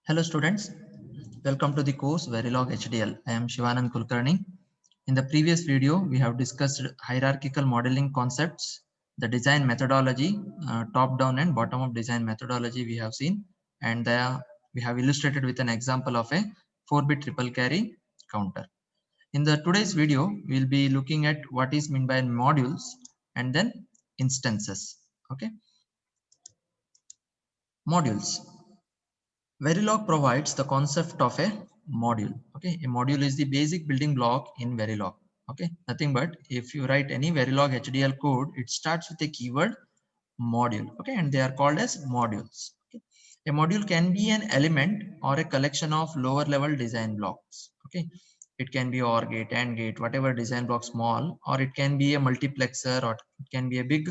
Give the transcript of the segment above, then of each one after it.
Hello students, welcome to the course Verilog HDL. I am Shivanand Kulkarni. In the previous video, we have discussed hierarchical modeling concepts, the design methodology, top-down and bottom-up design methodology we have seen, and we have illustrated with an example of a 4-bit triple carry counter. In the today's video, we'll be looking at what is meant by modules and then instances. Okay, modules. Verilog provides the concept of a module. Okay, a module is the basic building block in Verilog. Okay, nothing but if you write any Verilog HDL code, it starts with a keyword module. Okay, and they are called as modules. Okay, a module can be an element or a collection of lower level design blocks. Okay, it can be OR gate, AND gate, whatever design block small, or it can be a multiplexer, or it can be a big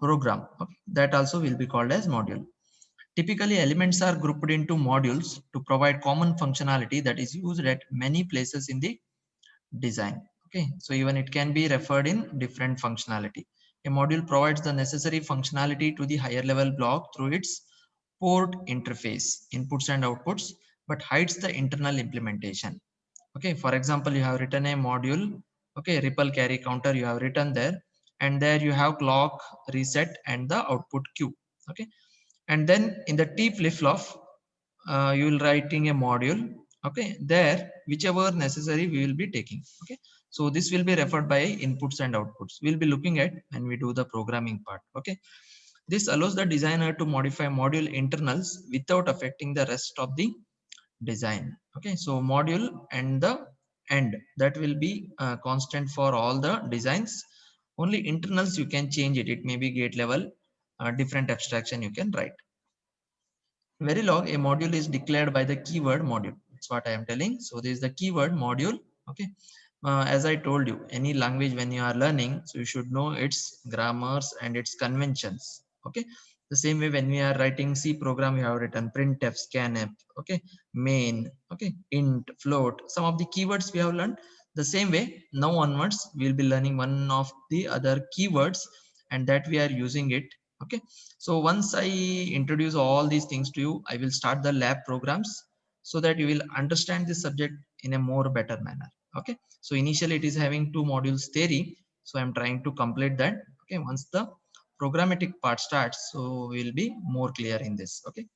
program. Okay, that also will be called as module. Typically, elements are grouped into modules to provide common functionality that is used at many places in the design. Okay, so even it can be referred in different functionality. A module provides the necessary functionality to the higher level block through its port interface, inputs and outputs, but hides the internal implementation. Okay, for example, you have written a module, okay, ripple carry counter, you have written there, and there you have clock, reset, and the output Q. Okay, and then in the T flip-flop you will writing a module. Okay, there whichever necessary we will be taking. Okay, so this will be referred by inputs and outputs we'll be looking at when we do the programming part. Okay, this allows the designer to modify module internals without affecting the rest of the design. Okay, so module and the end, that will be constant for all the designs. Only internals you can change it. It may be gate level, different abstraction you can write. Verilog, a module is declared by the keyword module. That's what I am telling. So this is the keyword module. Okay. As I told you, any language when you are learning, so you should know its grammars and its conventions. Okay. The same way when we are writing C program, you have written printf, scanf, okay, main, okay, int, float. Some of the keywords we have learned. The same way now onwards, we will be learning one of the other keywords, and that we are using it. Okay, so once I introduce all these things to you, I will start the lab programs so that you will understand this subject in a more better manner. Okay, so initially it is having 2 modules theory, so I'm trying to complete that. Okay, once the programmatic part starts, so we'll be more clear in this. Okay,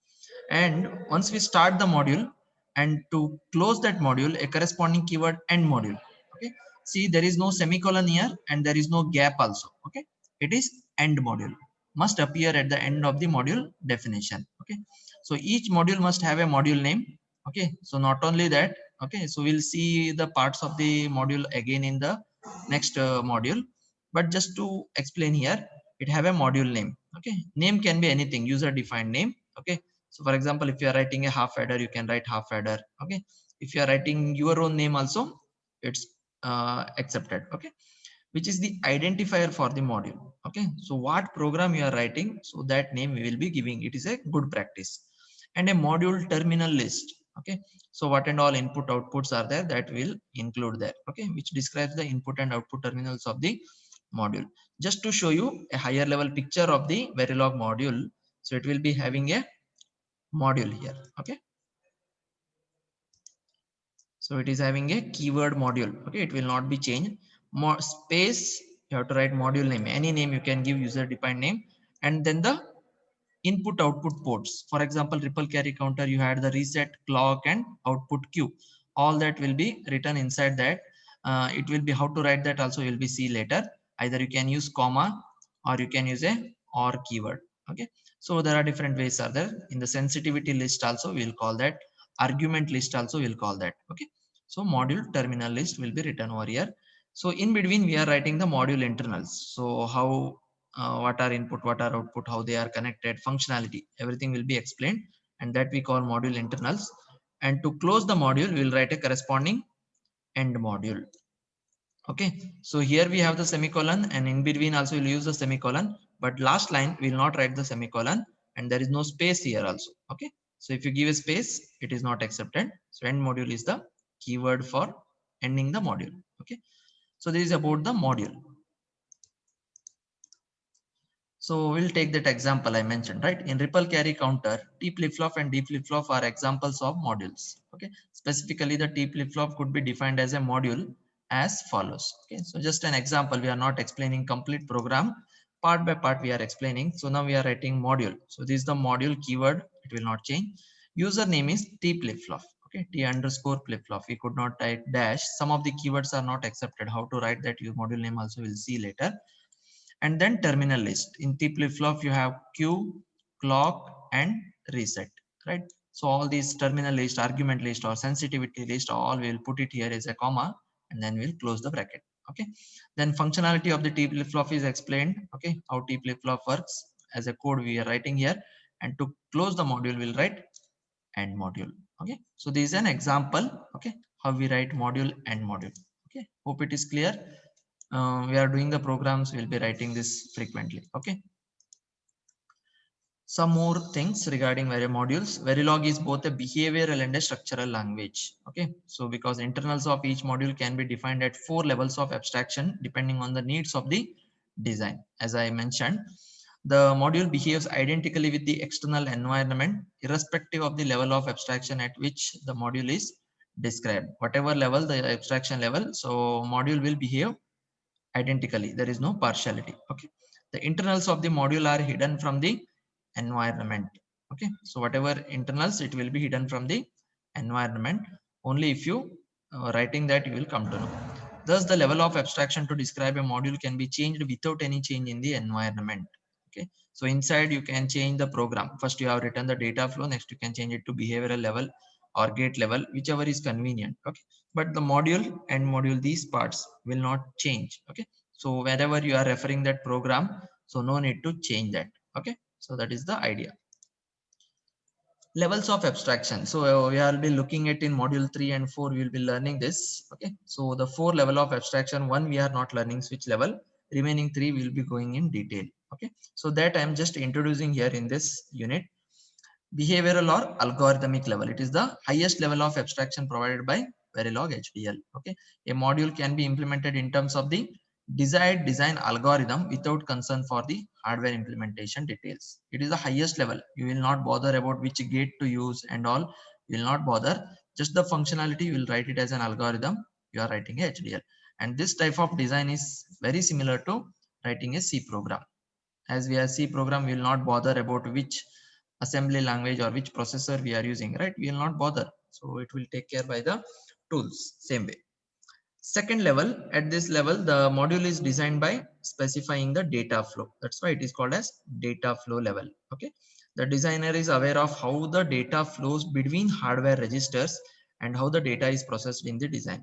and once we start the module, and to close that module, a corresponding keyword end module. Okay, see, there is no semicolon here and there is no gap also. Okay, it is end module, must appear at the end of the module definition. Okay, so each module must have a module name. Okay, so not only that, okay, so we'll see the parts of the module again in the next module, but just to explain here, it have a module name. Okay, name can be anything, user defined name. Okay, so for example, if you are writing a half adder, you can write half adder. Okay, if you are writing your own name also, it's accepted. Okay, which is the identifier for the module. Okay, so what program you are writing, so that name we will be giving. It is a good practice. And a module terminal list. Okay, so what and all input outputs are there, that will include there. Okay, which describes the input and output terminals of the module. Just to show you a higher level picture of the Verilog module, so it will be having a module here. Okay, so it is having a keyword module. Okay, it will not be changed. More space, you have to write module name, any name you can give, user defined name, and then the input output ports. For example, ripple carry counter, you had the reset, clock, and output Q. All that will be written inside that. It will be how to write that also will be see later. Either you can use comma or you can use a or keyword. Okay, so there are different ways are there. In the sensitivity list also we'll call that, argument list also we'll call that. Okay, so module terminal list will be written over here. So in between we are writing the module internals. So how, what are input, what are output, how they are connected, functionality, everything will be explained, and that we call module internals. And to close the module, we will write a corresponding end module. Okay, so here we have the semicolon, and in between also we'll use the semicolon, but last line we will not write the semicolon, and there is no space here also. Okay, so if you give a space, it is not accepted. So end module is the keyword for ending the module. Okay, so this is about the module. So we'll take that example I mentioned, right? In ripple carry counter, T flip-flop and D flip-flop are examples of modules. Okay. Specifically, the T flip-flop could be defined as a module as follows. Okay. So just an example, we are not explaining complete program. Part by part, we are explaining. So now we are writing module. So this is the module keyword. It will not change. Username is T flip-flop. Okay. T underscore flip-flop. We could not type dash. Some of the keywords are not accepted. How to write that module name also we'll see later. And then terminal list. In T flip-flop, you have Q, clock, and reset, right? So all these terminal list, argument list, or sensitivity list, all we'll put it here as a comma, and then we'll close the bracket. Okay. Then functionality of the T flip-flop is explained. Okay, how T flip-flop works as a code we are writing here, and to close the module, we'll write and module. Okay. So this is an example. Okay, how we write module and module. Okay. Hope it is clear. We are doing the programs, we'll be writing this frequently. Okay. Some more things regarding modules. Verilog is both a behavioral and a structural language. Okay. So because internals of each module can be defined at 4 levels of abstraction depending on the needs of the design. As I mentioned, the module behaves identically with the external environment irrespective of the level of abstraction at which the module is described. Whatever level, the abstraction level, so module will behave identically. There is no partiality. Okay. The internals of the module are hidden from the environment. Okay. So whatever internals, it will be hidden from the environment. Only if you writing that, you will come to know. Thus, the level of abstraction to describe a module can be changed without any change in the environment. Okay. So inside you can change the program. First you have written the data flow. Next you can change it to behavioral level or gate level, whichever is convenient. Okay. But the module and module, these parts will not change. Okay. So wherever you are referring that program, so no need to change that. Okay. So that is the idea. Levels of abstraction. So we will be looking at in module 3 and 4, we will be learning this. Okay. So the 4 level of abstraction, 1 we are not learning switch level, remaining 3 will be going in detail. Okay. So that I am just introducing here in this unit. Behavioral or algorithmic level, it is the highest level of abstraction provided by Verilog HDL. Okay. A module can be implemented in terms of the desired design algorithm without concern for the hardware implementation details. It is the highest level. You will not bother about which gate to use and all. You will not bother. Just the functionality, you will write it as an algorithm. You are writing a HDL. And this type of design is very similar to writing a C program. As we are C program, we will not bother about which assembly language or which processor we are using, right? We will not bother. So it will take care by the tools, same way. Second level, at this level, the module is designed by specifying the data flow. That's why it is called as data flow level. Okay. The designer is aware of how the data flows between hardware registers and how the data is processed in the design.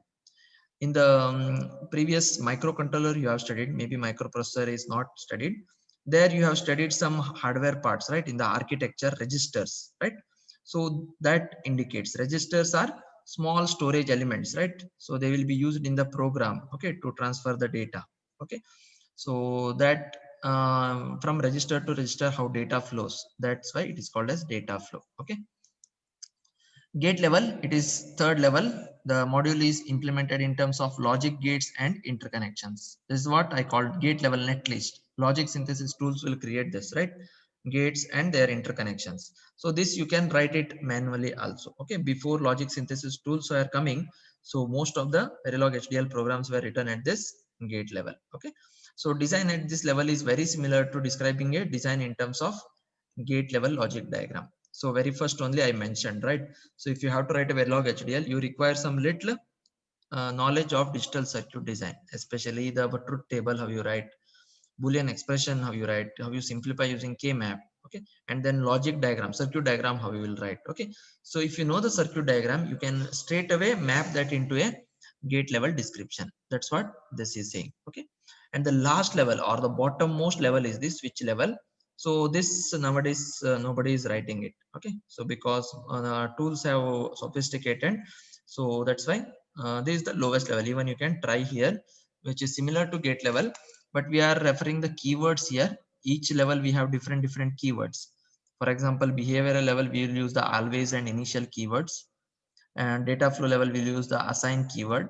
In the previous microcontroller you have studied, maybe microprocessor is not studied. There you have studied some hardware parts, right? In the architecture, registers, right? So that indicates registers are small storage elements, right? So they will be used in the program, okay, to transfer the data. Okay. So that from register to register, how data flows, that's why it is called as data flow. Okay. Gate level, it is third level. The module is implemented in terms of logic gates and interconnections. This is what I call gate level netlist. Logic synthesis tools will create this, right? Gates and their interconnections. So this you can write it manually also. Okay. Before logic synthesis tools are coming, so most of the Verilog HDL programs were written at this gate level. Okay. So design at this level is very similar to describing a design in terms of gate level logic diagram. So very first only I mentioned, right? So if you have to write a Verilog HDL, you require some little knowledge of digital circuit design, especially the truth table, how you write, Boolean expression, how you write, how you simplify using K-map. Okay. And then logic diagram, circuit diagram, how you will write. Okay. So if you know the circuit diagram, you can straight away map that into a gate level description. That's what this is saying. Okay. And the last level or the bottommost level is the switch level. So this nowadays nobody is writing it. Okay. So because tools have sophisticated, so that's why this is the lowest level. Even you can try here, which is similar to gate level, but we are referring the keywords here. Each level we have different keywords. For example, behavioral level we will use the always and initial keywords, and data flow level we'll use the assign keyword.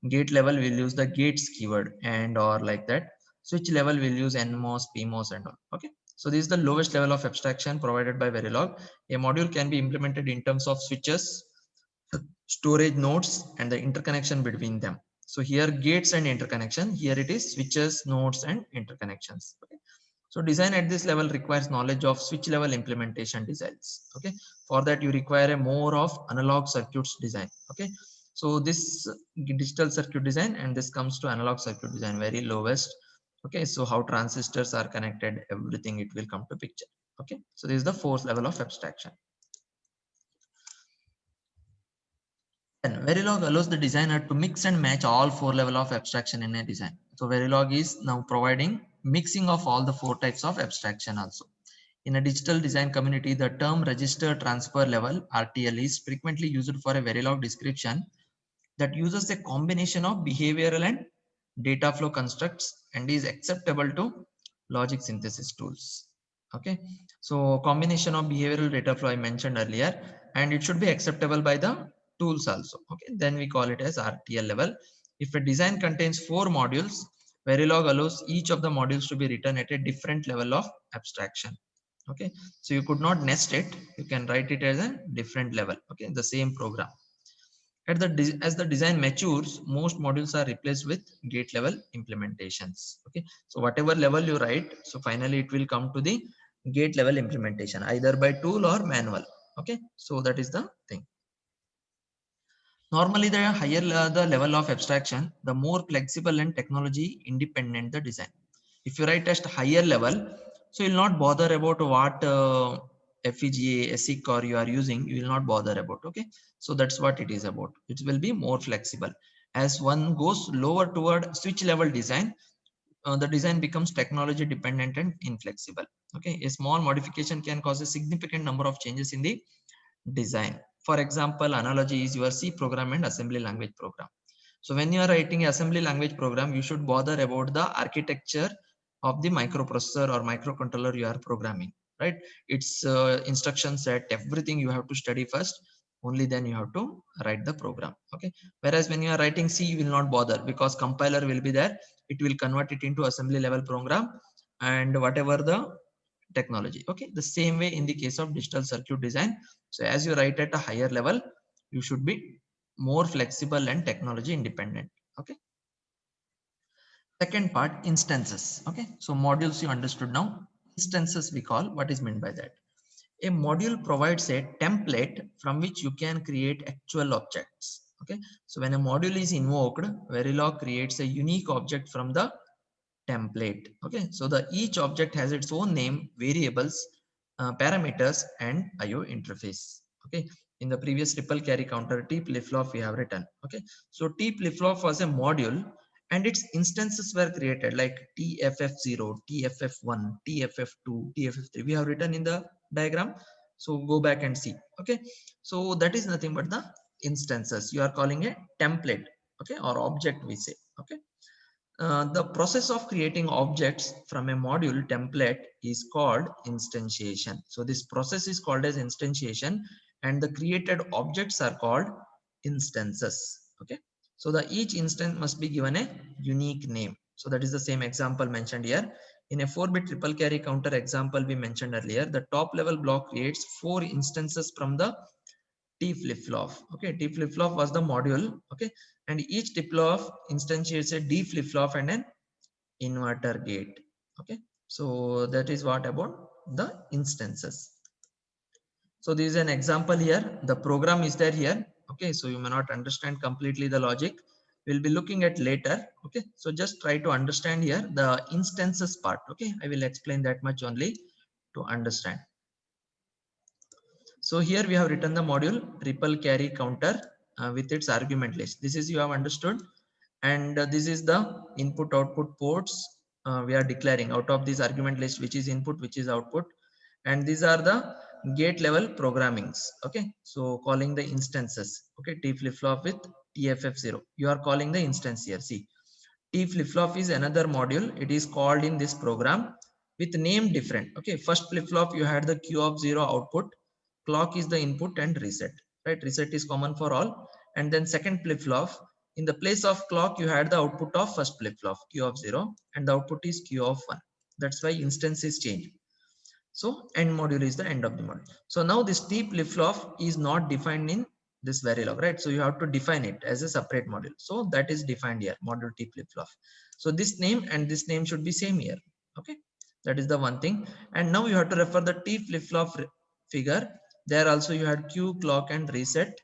Gate level we'll use the gates keyword and or like that. Switch level we'll use NMOS, PMOS and all. Okay. So this is the lowest level of abstraction provided by Verilog. A module can be implemented in terms of switches, storage nodes, and the interconnection between them. So here gates and interconnection, here it is switches, nodes, and interconnections. Okay. So design at this level requires knowledge of switch level implementation designs. Okay. For that you require a more of analog circuits design. Okay. So this digital circuit design, and this comes to analog circuit design, very lowest. Okay. So how transistors are connected, everything it will come to picture. Okay. So this is the fourth level of abstraction. And Verilog allows the designer to mix and match all four levels of abstraction in a design. So Verilog is now providing mixing of all the four types of abstraction also. In a digital design community, the term register transfer level RTL is frequently used for a Verilog description that uses a combination of behavioral and data flow constructs and is acceptable to logic synthesis tools. Okay, so combination of behavioral data flow I mentioned earlier, and it should be acceptable by the tools also. Okay, then we call it as RTL level. If a design contains 4 modules, Verilog allows each of the modules to be written at a different level of abstraction. Okay, so you could not nest it, you can write it as a different level. Okay, the same program. As the design matures, most modules are replaced with gate level implementations. Okay, so whatever level you write, so finally it will come to the gate level implementation either by tool or manual. Okay, so that is the thing. Normally the higher the level of abstraction, the more flexible and technology independent the design. If you write at higher level, so you'll not bother about what FPGA, ASIC or you are using, you will not bother about. Okay, so that's what it is about. It will be more flexible. As one goes lower toward switch level design, the design becomes technology dependent and inflexible. Okay, a small modification can cause a significant number of changes in the design. For example, analogy is your C program and assembly language program. So when you are writing assembly language program, you should bother about the architecture of the microprocessor or microcontroller you are programming, right? Its instruction set, everything you have to study first. Only then you have to write the program. Okay. Whereas when you are writing C, you will not bother because compiler will be there. It will convert it into assembly level program and whatever the technology. Okay, the same way in the case of digital circuit design. So as you write at a higher level, you should be more flexible and technology independent. Okay, second part, instances. Okay, so modules you understood. Now instances we call, what is meant by that? A module provides a template from which you can create actual objects. Okay, so when a module is invoked, Verilog creates a unique object from the template. Okay, so the each object has its own name, variables, parameters, and IO interface. Okay, in the previous triple carry counter T flip-flop we have written. Okay, so T flip-flop was a module and its instances were created like TFF0, TFF1, TFF2, TFF3 we have written in the diagram. So go back and see. Okay, so that is nothing but the instances. You are calling a template. Okay, or object we say. Okay, the process of creating objects from a module template is called instantiation. So this process is called as instantiation, and the created objects are called instances. Okay, so the each instance must be given a unique name. So that is the same example mentioned here. In a 4-bit triple carry counter example we mentioned earlier, the top level block creates 4 instances from the T flip-flop. Okay, T flip-flop was the module. Okay, and each flip-flop instantiates a D flip-flop and an inverter gate. Okay, so that is what about the instances. So this is an example here. The program is there here. Okay, so you may not understand completely the logic. We'll be looking at later. Okay, so just try to understand here the instances part. Okay, I will explain that much only to understand. So here we have written the module triple carry counter with its argument list. This is you have understood, and this is the input output ports we are declaring out of this argument list, which is input, which is output, and these are the gate level programmings. Okay, so calling the instances. Okay, T flip flop with TFF0. You are calling the instance here. See, T flip flop is another module. It is called in this program with name different. Okay, first flip flop you had the Q of 0 output, clock is the input, and reset. Right, reset is common for all. And then second flip flop, in the place of clock you had the output of first flip flop Q of 0, and the output is Q of 1. That's why instance is changed. So end module is the end of the module. So now this T flip-flop is not defined in this Verilog, right? So you have to define it as a separate module. So that is defined here, module T flip-flop. So this name and this name should be same here. Okay, that is the one thing. And now you have to refer the T flip-flop figure. There also you had Q, clock, and reset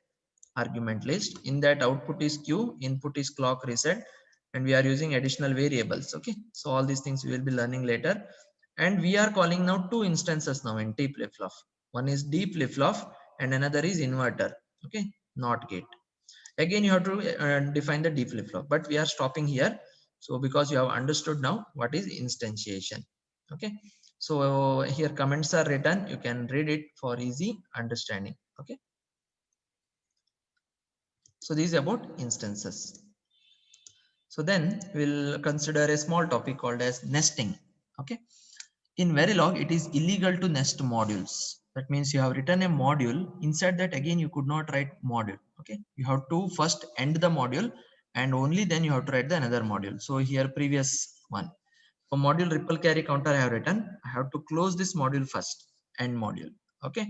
argument list. In that output is Q, input is clock, reset, and we are using additional variables. Okay, so all these things we will be learning later. And we are calling now two instances now in T flip-flop. One is D flip-flop and another is inverter. Okay, not gate. Again you have to define the D flip-flop, but we are stopping here. So because you have understood now what is instantiation. Okay, so here comments are written, you can read it for easy understanding. Okay, so this is about instances. So then we'll consider a small topic called as nesting. Okay, in Verilog, it is illegal to nest modules. That means you have written a module. Inside that, again, you could not write module. Okay, you have to first end the module and only then you have to write the another module. So here, previous one. For module ripple carry counter, I have written. I have to close this module first, end module. Okay,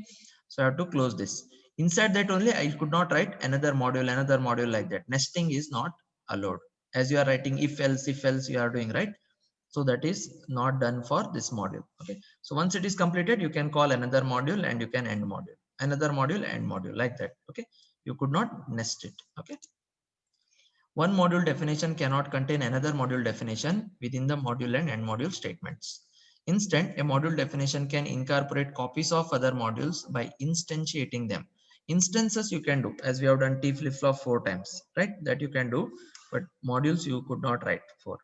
so I have to close this. Inside that only, I could not write another module like that. Nesting is not allowed. As you are writing if else, you are doing right. So that is not done for this module. Okay, so once it is completed, you can call another module and you can end module, another module, end module, like that. Okay, you could not nest it. Okay, one module definition cannot contain another module definition within the module and end module statements. Instead, a module definition can incorporate copies of other modules by instantiating them. Instances you can do, as we have done T flip-flop 4 times, right? That you can do, but modules you could not write for.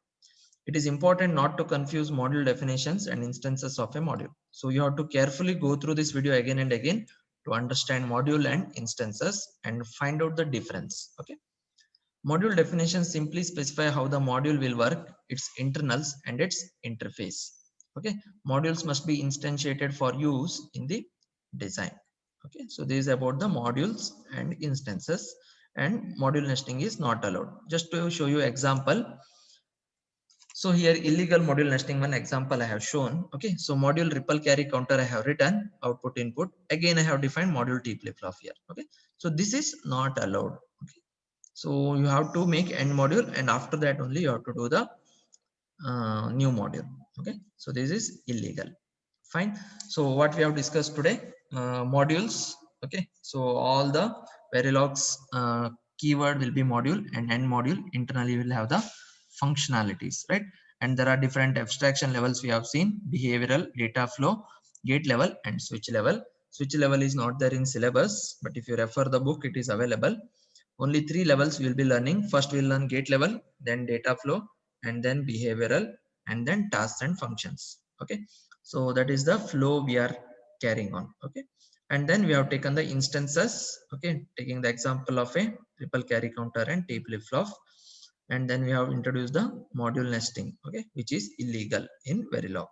It is important not to confuse module definitions and instances of a module. So you have to carefully go through this video again and again to understand module and instances and find out the difference. Okay. Module definitions simply specify how the module will work, its internals and its interface. Okay. Modules must be instantiated for use in the design. Okay. So this is about the modules and instances, and module nesting is not allowed. Just to show you example. So here illegal module nesting, one example I have shown. Okay, so module ripple carry counter I have written, output input. Again I have defined module T flip-flop here. Okay, so this is not allowed. Okay, so you have to make end module and after that only you have to do the new module. Okay, so this is illegal. Fine. So what we have discussed today, modules. Okay, so all the Verilog's keyword will be module and end module. Internally will have the functionalities, right? And there are different abstraction levels we have seen: behavioral, data flow, gate level, and switch level. Switch level is not there in syllabus, but if you refer the book, it is available. Only 3 levels we will be learning. First we will learn gate level, then data flow, and then behavioral, and then tasks and functions. Okay, so that is the flow we are carrying on. Okay, and then we have taken the instances. Okay, taking the example of a triple carry counter and T flip-flop, and then we have introduced the module nesting. Okay, which is illegal in Verilog.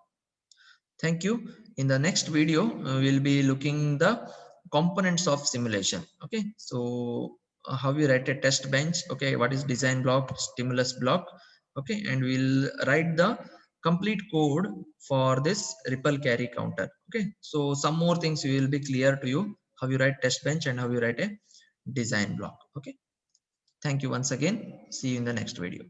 Thank you. In the next video, we'll be looking the components of simulation. Okay, so how we write a test bench. Okay, what is design block, stimulus block. Okay, and we'll write the complete code for this ripple carry counter. Okay, so some more things will be clear to you, how you write test bench and how you write a design block. Okay, thank you once again. See you in the next video.